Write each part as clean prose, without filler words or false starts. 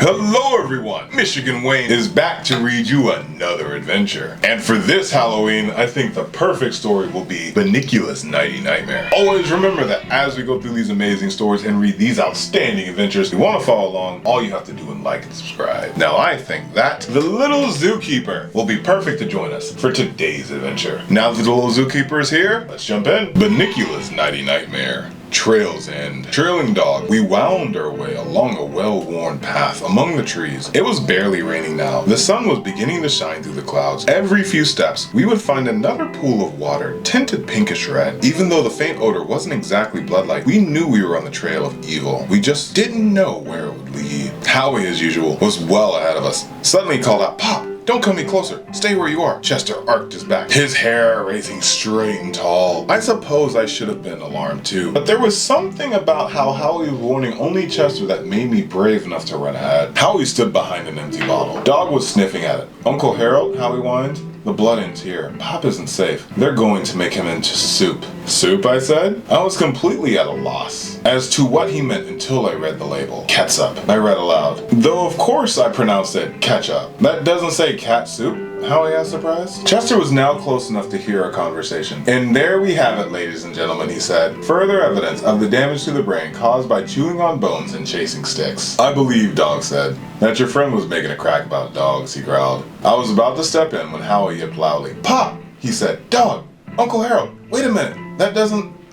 Hello everyone! Michigan Wayne is back to read you another adventure. And for this Halloween, I think the perfect story will be Bunnicula's Nighty Nightmare. Always remember that as we go through these amazing stories and read these outstanding adventures, if you want to follow along, all you have to do is like and subscribe. Now I think that the little zookeeper will be perfect to join us for today's adventure. Now that the little zookeeper is here, let's jump in. Bunnicula's Nighty Nightmare. Trail's End. Trailing dog, we wound our way along a well-worn path among the trees. It was barely raining now. The sun was beginning to shine through the clouds. Every few steps, we would find another pool of water, tinted pinkish red. Even though the faint odor wasn't exactly blood-like, we knew we were on the trail of evil. We just didn't know where it would lead. Howie, as usual, was well ahead of us. Suddenly he called out, "Pop! Don't come any closer. Stay where you are." Chester arched his back, his hair raising straight and tall. I suppose I should have been alarmed too, but there was something about how Howie was warning only Chester that made me brave enough to run ahead. Howie stood behind an empty bottle. Dog was sniffing at it. "Uncle Harold," Howie whined. "The blood ends here. Pop isn't safe. They're going to make him into soup." "Soup?" I said. I was completely at a loss as to what he meant until I read the label. "Ketchup," I read aloud. Though of course I pronounced it ketchup. "That doesn't say cat soup?" Howie asked, surprised. Chester was now close enough to hear our conversation. "And there we have it, ladies and gentlemen," he said. "Further evidence of the damage to the brain caused by chewing on bones and chasing sticks." "I believe," Dog said, "that your friend was making a crack about dogs," he growled. I was about to step in when Howie yipped loudly. "Pop!" he said. "Dog! Uncle Harold! Wait a minute!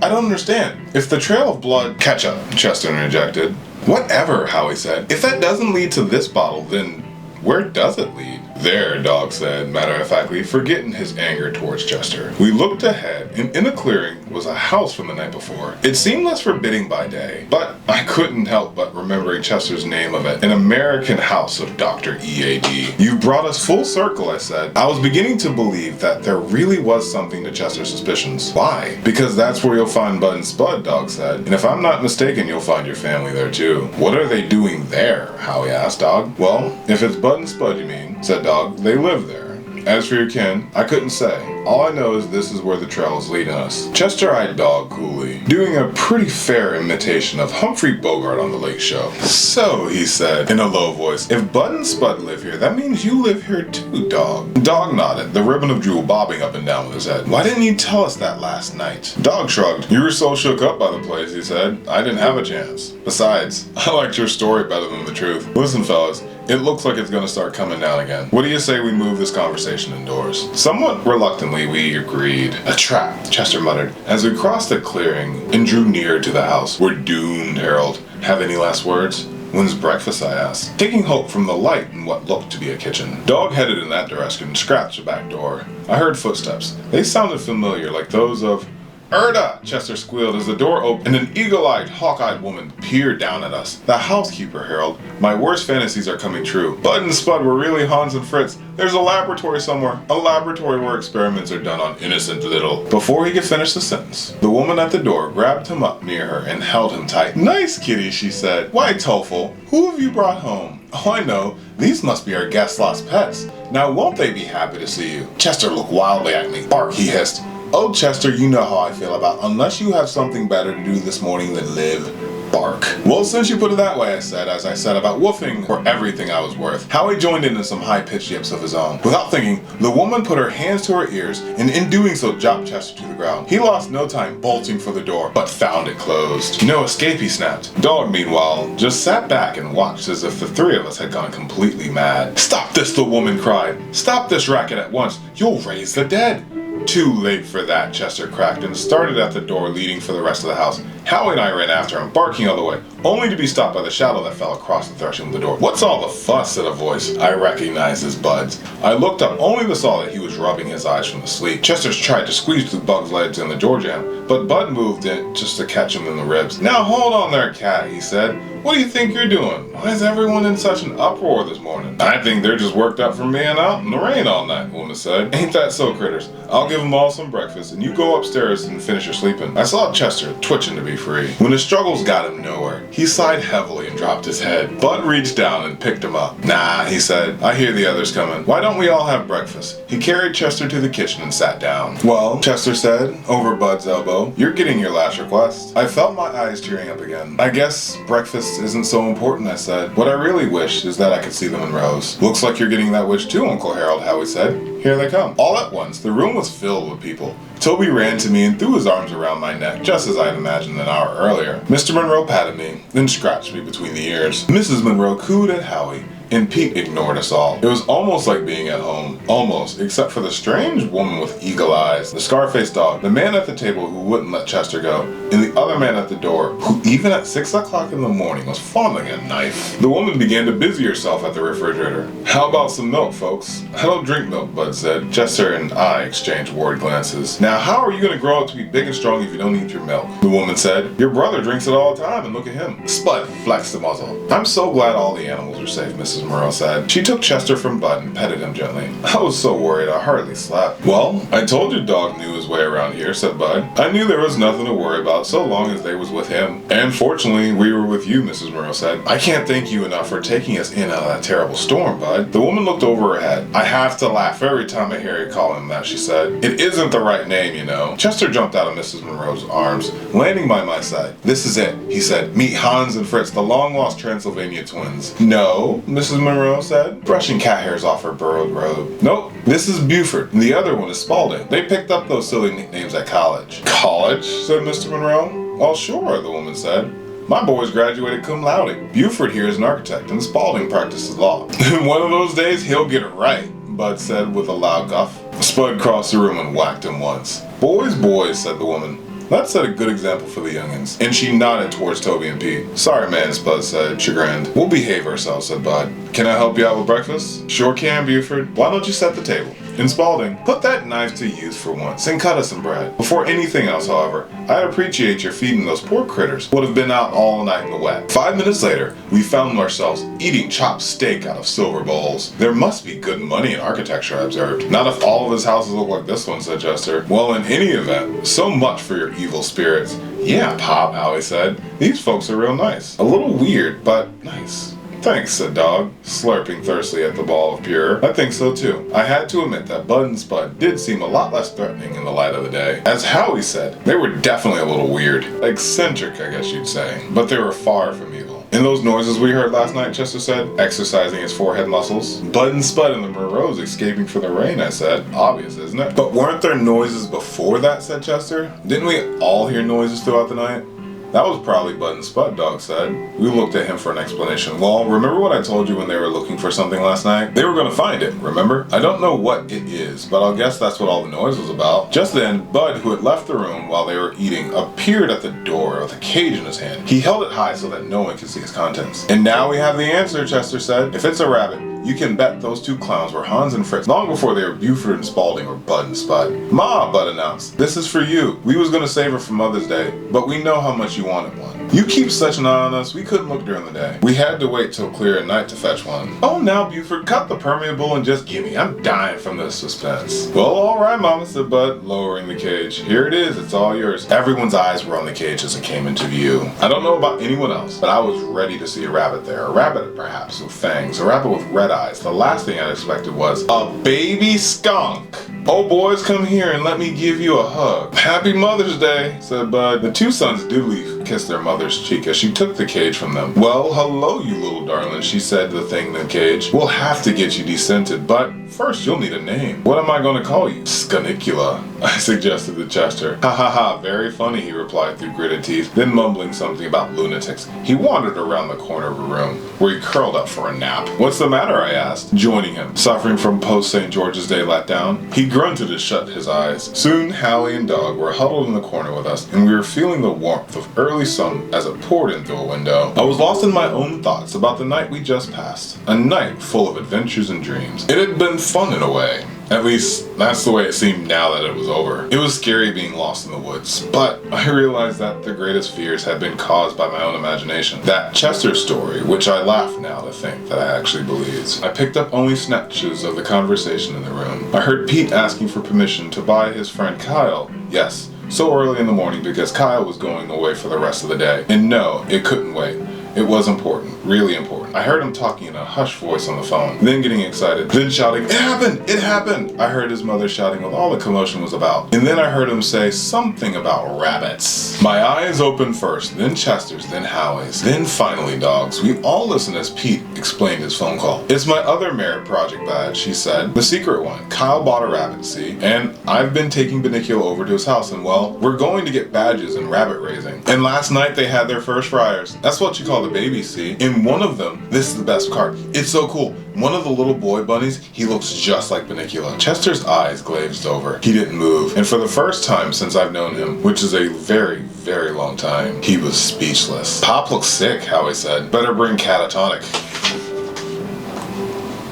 I don't understand." "If the trail of blood..." "Ketchup," Chester interjected. "Whatever," Howie said. "If that doesn't lead to this bottle, then where does it lead?" "There," Dog said, matter-of-factly, forgetting his anger towards Chester. We looked ahead, and in a clearing was a house from the night before. It seemed less forbidding by day, but I couldn't help but remembering Chester's name of it, an American House of Dr. E.A.D. "You've brought us full circle," I said. I was beginning to believe that there really was something to Chester's suspicions. "Why?" "Because that's where you'll find Bud and Spud," Dog said. "And if I'm not mistaken, you'll find your family there too." "What are they doing there?" Howie asked, Dog. "Well, if it's Bud and Spud you mean," said Dog, "they live there. As for your kin, I couldn't say. All I know is this is where the trail is leading us." Chester eyed Dog coolly, doing a pretty fair imitation of Humphrey Bogart on the Late Show. "So," he said in a low voice, "if Bud and Spud live here, that means you live here too, Dog." Dog nodded, the ribbon of drool bobbing up and down with his head. "Why didn't you tell us that last night?" Dog shrugged. "You were so shook up by the place," he said, "I didn't have a chance. Besides, I liked your story better than the truth. Listen, fellas, it looks like it's gonna start coming down again. What do you say we move this conversation indoors?" Somewhat reluctantly, we agreed. "A trap," Chester muttered, as we crossed the clearing and drew near to the house. "We're doomed, Harold. Have any last words?" "When's breakfast?" I asked, taking hope from the light in what looked to be a kitchen. Dog headed in that direction and scratched the back door. I heard footsteps. They sounded familiar, like those of "Erda!" Chester squealed as the door opened and an eagle-eyed, hawk-eyed woman peered down at us. "The housekeeper, Harold. My worst fantasies are coming true. Bud and Spud were really Hans and Fritz. There's a laboratory somewhere. A laboratory where experiments are done on innocent little..." Before he could finish the sentence, the woman at the door grabbed him up near her and held him tight. "Nice kitty," she said. "Why, Toffel, who have you brought home?" "Oh, I know. These must be our guest's lost pets. Now, won't they be happy to see you?" Chester looked wildly at me. "Bark," he hissed. "Oh, Chester, you know how I feel about unless you have something better to do this morning than live. Bark." "Well, since you put it that way," I said, as I set about woofing for everything I was worth. Howie joined in some high-pitched yips of his own. Without thinking, the woman put her hands to her ears, and in doing so dropped Chester to the ground. He lost no time bolting for the door, but found it closed. "No escape," he snapped. Dog, meanwhile, just sat back and watched as if the three of us had gone completely mad. "Stop this," the woman cried. "Stop this racket at once. You'll raise the dead." "Too late for that," Chester cracked and started at the door leading for the rest of the house. Howie and I ran after him, barking all the way, only to be stopped by the shadow that fell across the threshold of the door. "What's all the fuss?" said a voice I recognized as Bud's. I looked up only to saw that he was rubbing his eyes from the sleep. Chester tried to squeeze through Bug's legs in the door jamb, but Bud moved in just to catch him in the ribs. "Now hold on there, cat," he said. "What do you think you're doing? Why is everyone in such an uproar this morning?" "I think they're just worked up from being out in the rain all night," the woman said. "Ain't that so, critters? I'll give them all some breakfast, and you go upstairs and finish your sleeping." I saw Chester twitching to be free. When his struggles got him nowhere, he sighed heavily and dropped his head. Bud reached down and picked him up. "Nah," he said. "I hear the others coming. Why don't we all have breakfast?" He carried Chester to the kitchen and sat down. "Well," Chester said, over Bud's elbow, So, you're getting your last request. I felt my eyes tearing up again. I guess breakfast isn't so important, I said. What I really wish is that I could see the Monroes. Looks like you're getting that wish too, Uncle Harold, Howie said. Here they come. All at once, the room was filled with people. Toby ran to me and threw his arms around my neck, just as I'd imagined an hour earlier. Mr. Monroe patted me, then scratched me between the ears. Mrs. Monroe cooed at Howie, and Pete ignored us all. It was almost like being at home. Almost, except for the strange woman with eagle eyes, the scar-faced dog, the man at the table who wouldn't let Chester go, and the other man at the door, who even at 6 o'clock in the morning was fondling a knife. The woman began to busy herself at the refrigerator. How about some milk, folks? I don't drink milk, Bud said. Chester and I exchanged worried glances. Now, how are you going to grow up to be big and strong if you don't eat your milk? The woman said. Your brother drinks it all the time, and look at him. Spud flexed the muzzle. I'm so glad all the animals are safe, Mrs. Monroe said. She took Chester from Bud and petted him gently. I was so worried I hardly slept. Well, I told your dog knew his way around here, said Bud. I knew there was nothing to worry about so long as they was with him. And fortunately, we were with you, Mrs. Monroe said. I can't thank you enough for taking us in out of that terrible storm, Bud. The woman looked over her head. I have to laugh every time I hear you call him that, she said. It isn't the right name, you know. Chester jumped out of Mrs. Monroe's arms, landing by my side. This is it, he said. Meet Hans and Fritz, the long-lost Transylvania twins. No, Mrs. Monroe said, brushing cat hairs off her burrowed robe. Nope, this is Buford, and the other one is Spaulding. They picked up those silly nicknames at college. College? Said Mr. Monroe. Well, sure, the woman said. My boys graduated cum laude. Buford here is an architect, and Spaulding practices law. One of those days, he'll get it right, Bud said with a loud guff. Spud crossed the room and whacked him once. Boys, boys, said the woman. That set a good example for the youngins. And she nodded towards Toby and Pete. Sorry, man, Spud said, chagrined. We'll behave ourselves, said Bud. Can I help you out with breakfast? Sure can, Buford. Why don't you set the table? And Spaulding, put that knife to use for once and cut us some bread. Before anything else, however, I'd appreciate your feeding those poor critters. Would have been out all night in the wet. 5 minutes later, we found ourselves eating chopped steak out of silver bowls. There must be good money in architecture, I observed. Not if all of his houses look like this one, said Chester. Well, in any event, so much for your evil spirits. Yeah, Pop, Howie said. These folks are real nice. A little weird, but nice. Thanks, said Dog, slurping thirstily at the ball of pure. I think so too. I had to admit that Bud and Spud did seem a lot less threatening in the light of the day. As Howie said, they were definitely a little weird. Eccentric, I guess you'd say. But they were far from evil. And those noises we heard last night, Chester said, exercising his forehead muscles. Bud and Spud and the Monroes escaping for the rain, I said. Obvious, isn't it? But weren't there noises before that, said Chester? Didn't we all hear noises throughout the night? That was probably Bud and Spud, Dog said. We looked at him for an explanation. Well, remember what I told you when they were looking for something last night? They were going to find it, remember? I don't know what it is, but I'll guess that's what all the noise was about. Just then, Bud, who had left the room while they were eating, appeared at the door with a cage in his hand. He held it high so that no one could see its contents. And now we have the answer, Chester said. If it's a rabbit, you can bet those two clowns were Hans and Fritz long before they were Buford and Spaulding or Bud and Spud. Ma, Bud announced, this is for you. We was going to save her for Mother's Day, but we know how much you wanted one. You keep such an eye on us, we couldn't look during the day. We had to wait till clear at night to fetch one. Oh, now Buford, cut the permeable and just gimme. I'm dying from this suspense. Well, all right, Mama, said Bud, lowering the cage. Here it is, it's all yours. Everyone's eyes were on the cage as it came into view. I don't know about anyone else, but I was ready to see a rabbit there. A rabbit, perhaps, with fangs. A rabbit with red eyes. The last thing I expected was a baby skunk. Oh, boys, come here and let me give you a hug. Happy Mother's Day, said Bud. The two sons duly kissed their mother's cheek as she took the cage from them. Well, hello, you little darling, she said to the thing in the cage. We'll have to get you descented, but first you'll need a name. What am I going to call you? Bunnicula, I suggested to Chester. Ha ha ha, very funny, he replied through gritted teeth. Then mumbling something about lunatics, he wandered around the corner of a room where he curled up for a nap. What's the matter, I asked, joining him, suffering from post-St. George's Day letdown. He grunted to shut his eyes. Soon, Howie and Dog were huddled in the corner with us, and we were feeling the warmth of early sun as it poured in through a window. I was lost in my own thoughts about the night we just passed. A night full of adventures and dreams. It had been fun in a way. At least, that's the way it seemed now that it was over. It was scary being lost in the woods, but I realized that the greatest fears had been caused by my own imagination. That Chester story, which I laugh now to think that I actually believed. I picked up only snatches of the conversation in the room. I heard Pete asking for permission to buy his friend Kyle. Yes, so early in the morning because Kyle was going away for the rest of the day. And no, it couldn't wait. It was important, really important. I heard him talking in a hushed voice on the phone, then getting excited, then shouting, "It happened! It happened!" I heard his mother shouting what all the commotion was about, and then I heard him say something about rabbits. My eyes opened first, then Chester's, then Howie's, then finally Dog's. We all listened as Pete explained his phone call. "It's my other merit project badge," she said. "The secret one. Kyle bought a rabbit, see? And I've been taking Bunnicula over to his house, and well, we're going to get badges in rabbit raising. And last night they had their first fryers. That's what you call the babies, see? In one of them, this is the best part. It's so cool. One of the little boy bunnies, he looks just like Bunnicula." Chester's eyes glazed over. He didn't move. And for the first time since I've known him, which is a very, very long time, he was speechless. "Pop looks sick," Howie said. "Better bring catatonic."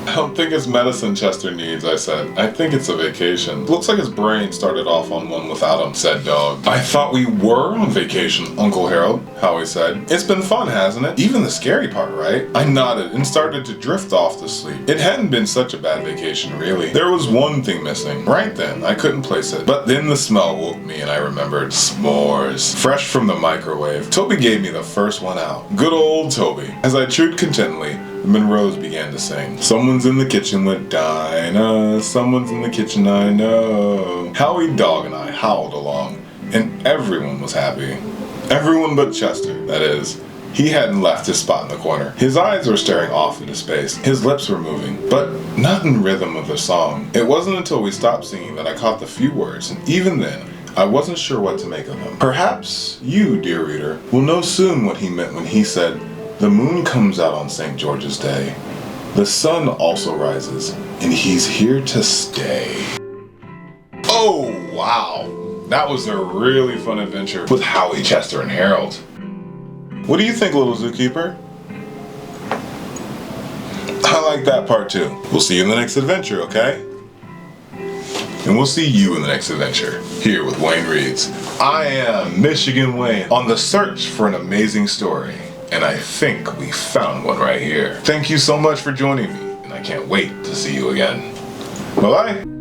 "I don't think it's medicine Chester needs," I said. "I think it's a vacation. Looks like his brain started off on one without him," said Dog. "I thought we were on vacation, Uncle Harold," Howie said. "It's been fun, hasn't it? Even the scary part, right?" I nodded and started to drift off to sleep. It hadn't been such a bad vacation, really. There was one thing missing. Right then, I couldn't place it. But then the smell woke me and I remembered s'mores. Fresh from the microwave. Toby gave me the first one out. Good old Toby. As I chewed contentedly, the Monroes began to sing. "Someone's in the kitchen with Dinah, someone's in the kitchen I know." Howie, Dog, and I howled along, and everyone was happy. Everyone but Chester, that is. He hadn't left his spot in the corner. His eyes were staring off into space. His lips were moving, but not in rhythm of the song. It wasn't until we stopped singing that I caught the few words, and even then, I wasn't sure what to make of them. Perhaps you, dear reader, will know soon what he meant when he said, "The moon comes out on St. George's Day. The sun also rises, and he's here to stay." Oh, wow. That was a really fun adventure with Howie, Chester, and Harold. What do you think, little zookeeper? I like that part too. We'll see you in the next adventure, okay? And we'll see you in the next adventure, here with Wayne Reads. I am Michigan Wayne, on the search for an amazing story. And I think we found one right here. Thank you so much for joining me, and I can't wait to see you again. Bye-bye.